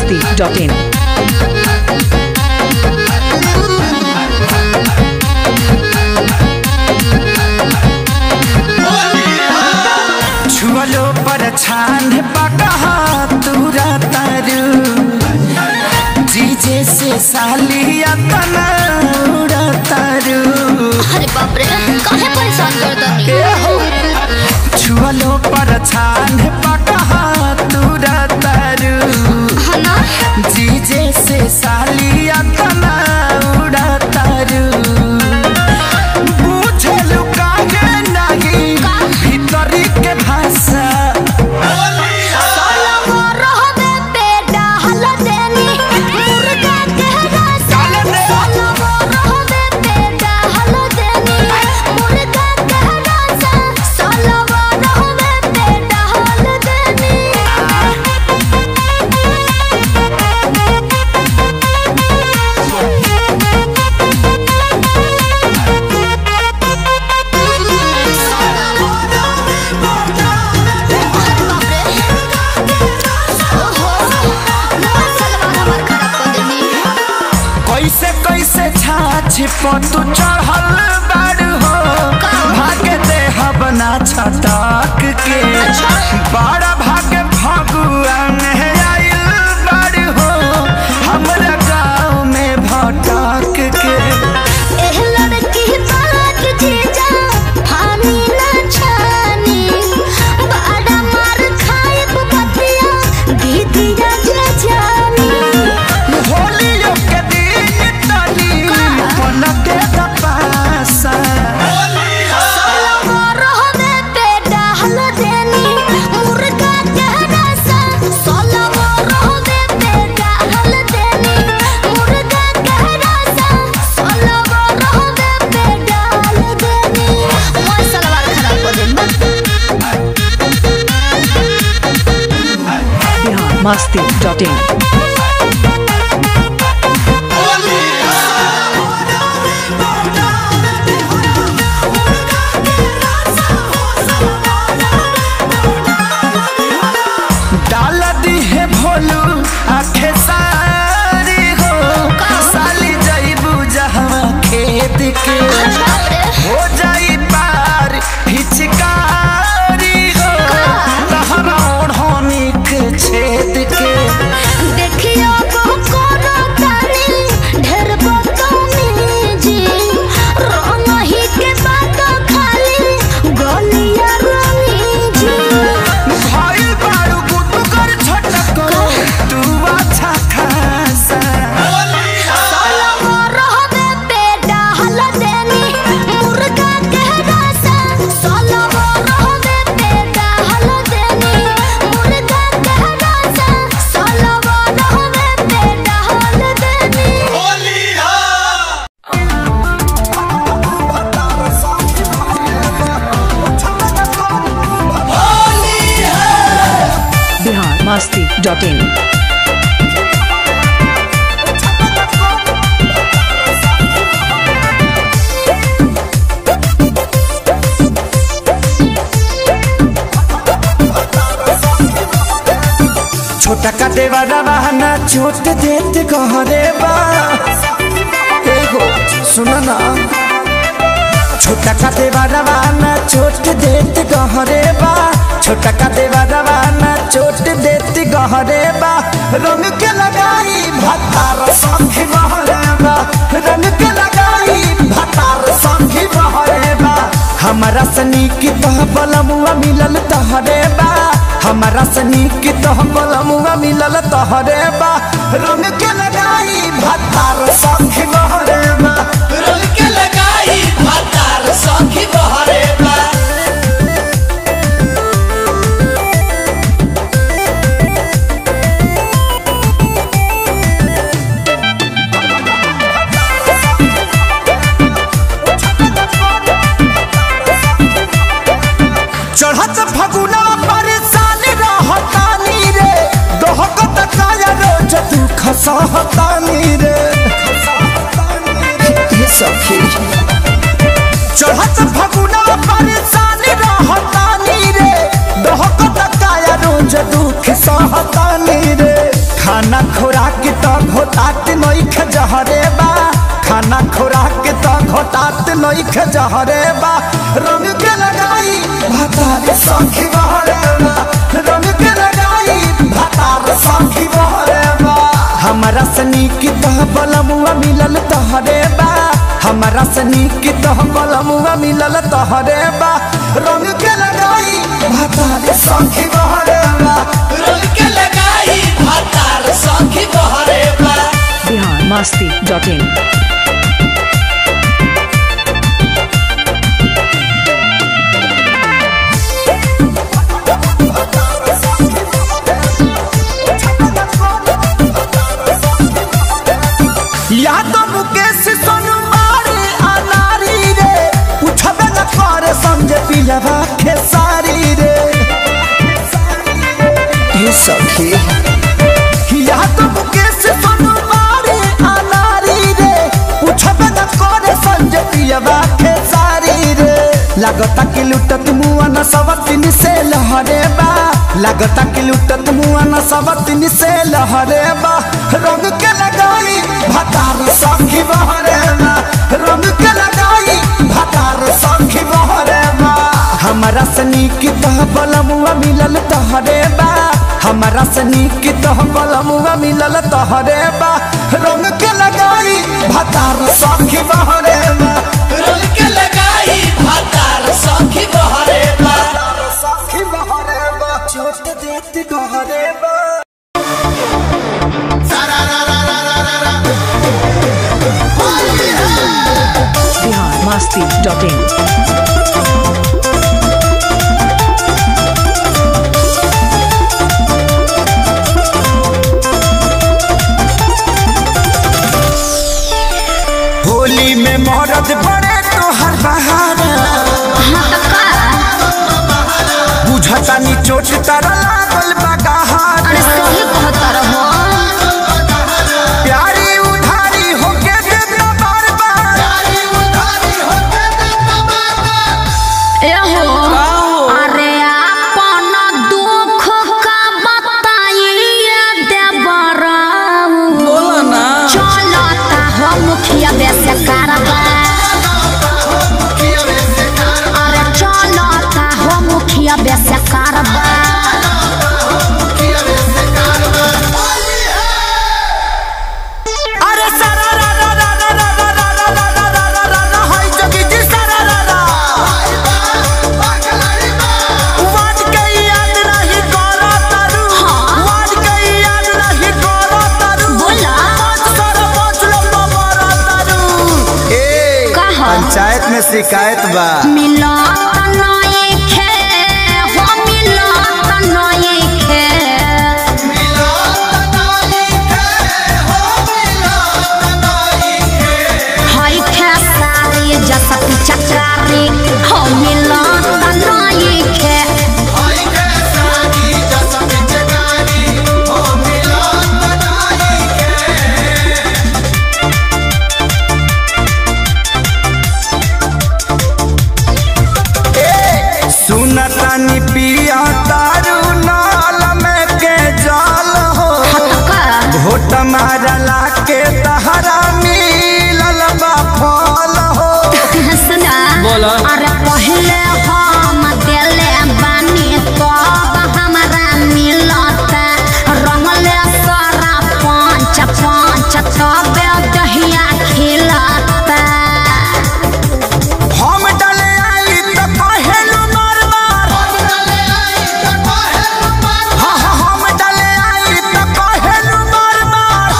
biharmasti.in। छुअलो पर छान पकहा तूरा तारू जीजे से सालिया तना उड़ा तारू। अरे बाप रे काहे परेशान कर दनी। छुअलो पर छान पकहा तूरा तारू हना जीजे से सालिया तना उड़ा तारू। बुझलु काहे नहीं भीतरी के भाषा तू चढ़ल बारू हो भागे दे बना छटक के बड़ा भागे भगुआ में आइल बारू हो हमरा गाँव में भटक के। biharmasti.in। डाल दी है भोलू आखे सारी हो साली जईबू जहवा खेत के हो जाई पार हिचकारी हो तहरा ओढ़नी के छेद के। देखियो कोनो तानी ढेर बतौनी जी रंग ही के बात खाली गलिया रंगी जी। भाई बारू गुटू कर छटक तू अच्छा खासा biharmasti.in। छोटा का देवारा बहाना चोट देत गहरे बा एगो सुना ना। छोटा का देवारा बहाना चोट देत गहरे बा छोटा का देवारा बहाना चोट देत गहरे बा। रंग के लगाई भतार संगी बहरे बा रंग के लगाई भतार संगी बहरे बा। हमारा सनी की तह बलमुआ मिलल तहरे बा हमारा सनी की तह बलमुआ मिलल तहरे बा। रंग के लगाई भतार संगी बहरे बा रंग के लगाई भतार संगी बहरे बा। चढ़त फगुना परेशान रहतानी रे दोहकत काया रोज दुख सहतानी रे सखी। चढ़त फगुना परेशान रहतानी रे दोहकत काया रोज दुख सहतानी रे। खाना खोराक तो घोटात नइख जहरे बा खाना खोराक तो घोटात नइख जहरे बा रंग के लगाई भातार सखी बहरे बा रंग के लगाई भातार सखी बहरे बा हमरा सनी की तह बलमुआ मिलल तहरे बा हमरा सनी की तह बलमुआ मिलल तहरे बा रंग के लगाई भातार सखी बहरे बा रंग के लगाई भातार सखी बहरे बा biharmasti.in या तो मुकेश सोनू मारे अनारी रे पूछबे न करे समझे पिलवा खेसारी रे ये सखी या तो मुकेश सोनू मारे अनारी रे पूछबे न करे समझे पिलवा खेसारी रे लागता कि लुटत मुआ न सवतिन से लहरे बा लागता कि लुटत मुआ न सवतिन से लहरे बा रंग के लगाई भातार सखी बहरे बा रंग के लगाई भातार सखी बहरे बा हमरा सनी की तह बलमुआ मिलल तहरे बा हमरा सनी की तह बलमुआ मिलल तहरे बा रंग के लगाई भातार सखी बहरे बा रंग के लगाई भातार सखी बहरे बा सखी बहरे बा छोट देत गहरे बा biharmasti.in होली में मरद बड़े तोहर बहारा बुझता नी चोट तारा लागल बा गहारा अरे सही कहता रहो प्यारी उधारी होके दे दो बार बार ए हो अरे अपन दुख का बताइए देवराऊ बोला ना चलता हो मुखिया वैसे कारबा अरे चलता हो मुखिया वैसे कारबा अरे सारा रा रा रा रा रा रा रा रा रा रा रा रा रा रा हाय जगी जी सारा रा रा वाद के याद नहीं करो तारू वाद के याद नहीं करो तारू बोला पाँच लोग मरो तारू ए कहा? पंचायत में शिकायत बा मिला तनाए खे हो मिला तनाए खे हाय खे सारी जसती चकारी हो मिला तनाए खे सुनतानी पिया तारू नाल में के जाल हो हतका घोट मारला के तहरा मिलल बा फल हो सुना अरे पहले हम दिले बानी तब हमारा मिलता रंगले सारा पाँच पाँच तब दहिया खिलता हम डले आई तो कहेलू मार मार हाँ हाँ हम डले आई तो कहेलू मार मार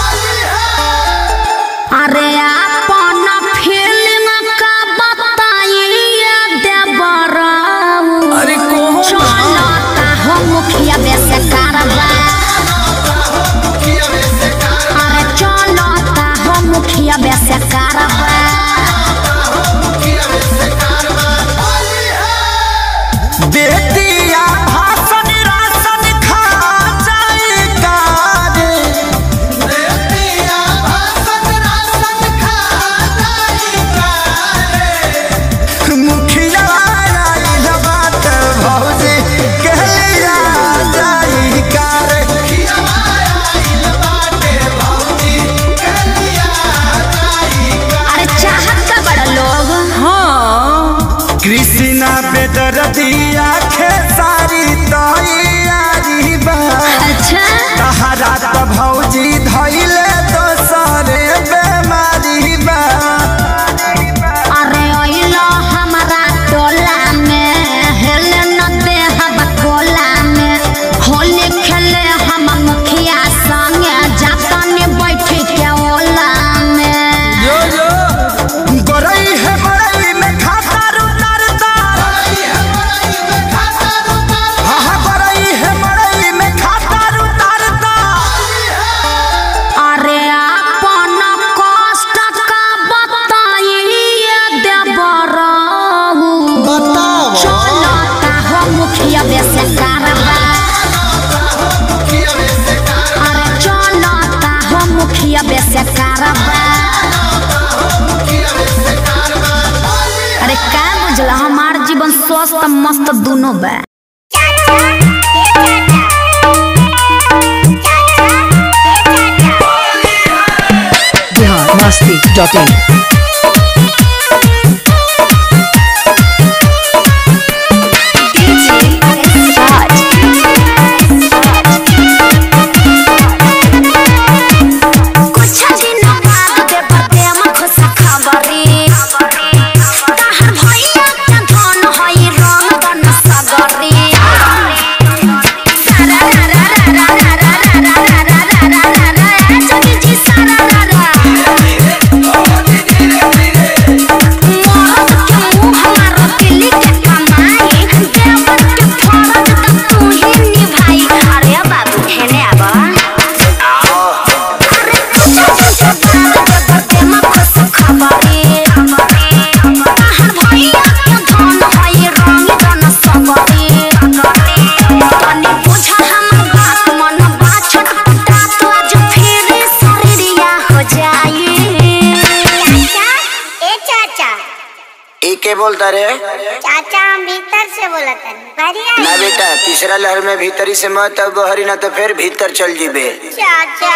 अरे अपन फिल्म का बताइए देवराऊ अरे कौन चलता हो मुखिया वैसे कारबा अरे चलता हो मुखिया वैसे कारबा बेटिया भाषण राशन खा जाए गारे मुखिया आइल बात भौजी कहलिया जाई गारे कृष्णा बेदर्दिया खेसारी तैयारी बा। अच्छा तहरा तो भौजी धैले दोसरे बेमारी बा। अरे ओइलो हमारा टोला में हेले न दे हम कोला में होली खेले हम मुखिया संगे जाता ने बैठे के ओला में। यो यो गोरई है मड़ई में खाता रुतारता। हाँ गोरई है मड़ई में खाता रुतारता। अरे अपन कष्ट का बताइए देवरहु बताओ। चलता हो मुखिया वैसे कारवा। अरे चलता हो मुखिया वैसे कारवा। अरे का बुझला हमार जीवन स्वस्थ मस्त दोनों बा। biharmasti.in कुछ दिन बाद दे बदे हम खुश खबरी तहर भैया के धन होई रंग बन सगरी सारा रा रा रा रा रा रा रा रा रा रा रा जगी जी सारा रा रा मौत के मुंह हमारा दिल्ली के कमाई देवर के फरज तक तू ही निभाई। अरे बाबू हेने आबा के बोलता रे? चाचा हम भीतर से बोला था ना बेटा, तीसरा लहर में भीतरी से मत अब बहरी ना तो फिर भीतर चल जीबे। चाचा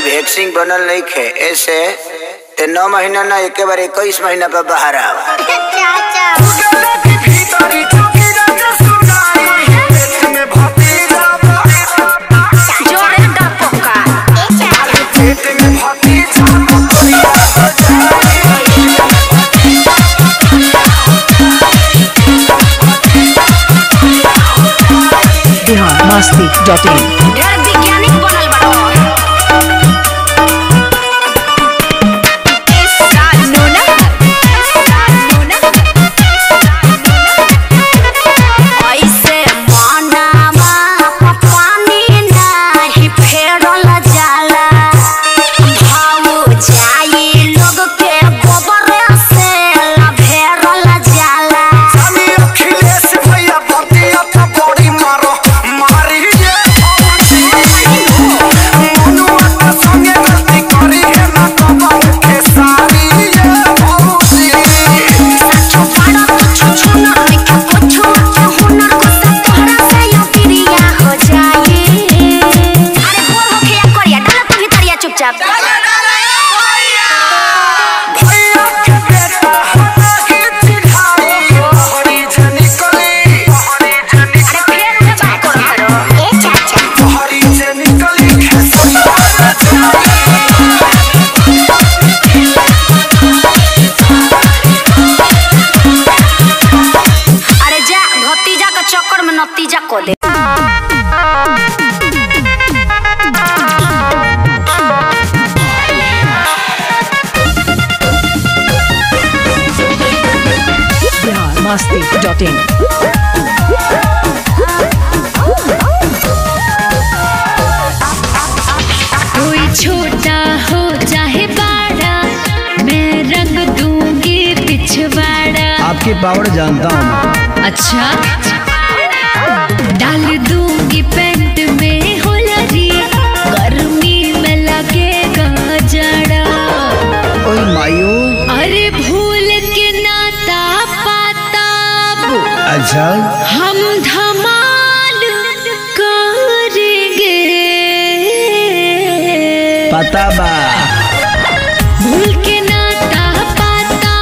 वैक्सीन बनल नहीं खे ऐसे ते 9 महीना ना एक बार 21 महीना पर बाहर आवा। biharmasti.in biharmasti.in कोई छोटा हो चाहे बड़ा, मैं रंग दूंगी पिछवाड़ा। आपकी पावर जानता हूँ मैं। अच्छा, डाल दूंगी पैंट में होलरी, गर्मी में लगेगा जड़ा। ओए मायू। अरे भूल के नाता पाता अच्छा, हम धमाल करेंगे। पता बा। भूल के नाता पाता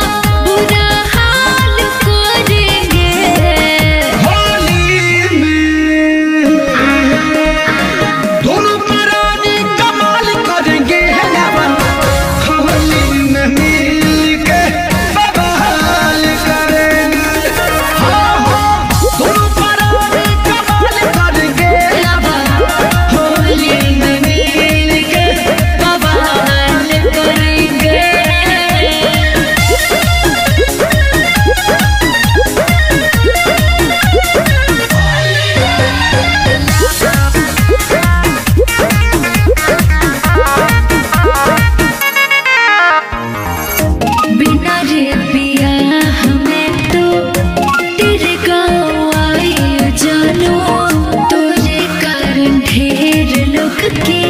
बुरा हाल करेंगे। होली में दोनों पराने कमाल करेंगे। होली में मिल के बवाल करेंगे। हाँ हाँ, दोनों पराने कमाल करेंगे। होली में मिल के बवाल करेंगे। बिना रे पिया हमें तो तेरे गाँव आई जानो, तुझे कारण ढेर लोग के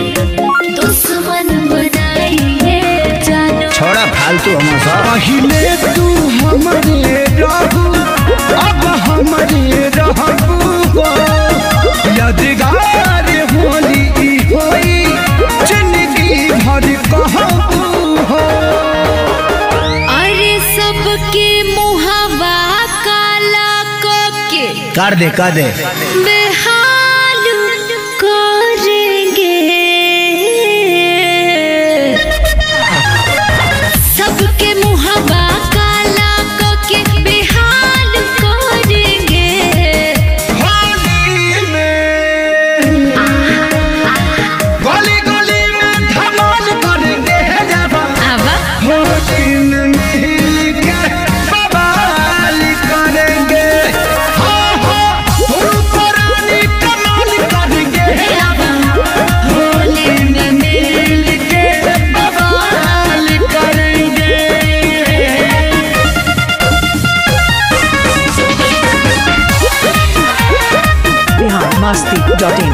दुश्मन बनाइए जानो। छोड़ा फालतू हमारा। पहले तू हमारे रहू, अब हमारे रहू। यादगार होली ई होई, जिंदगी भर कहू हो। अरे सबके मुहावा काला के कर दे बेहाल करेंगे। सबके मुहावा काला के बेहाल करेंगे। होली में गली गली में धमाल करेंगे। आवा होली में मिल के बवाल करेंगे। हाँ हाँ, दोनों पराने कमाल करेंगे। होली में मिल के बवाल करेंगे। biharmasti.in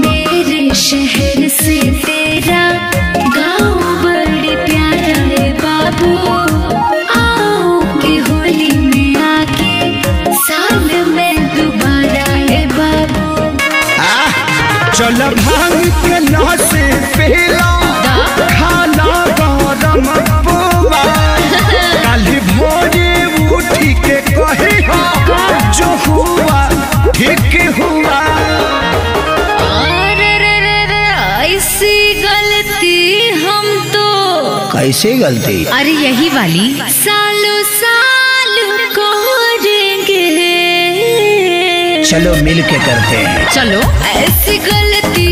मेरे शहर से तेरा गाँव बड़ी प्यारा है बाबू। आओगे होली में आके साल में दोबारा है बाबू। चल भांग के नशे पहला खाना गरम बुआ। कल भोरे उठी के कही हो, जो हुआ ठीक हुआ। अरे रे रे रे, ऐसी गलती हम तो कैसे गलती? अरे यही वाली सालों साल करेंगे। चलो मिल के करते हैं। चलो ऐसी गलती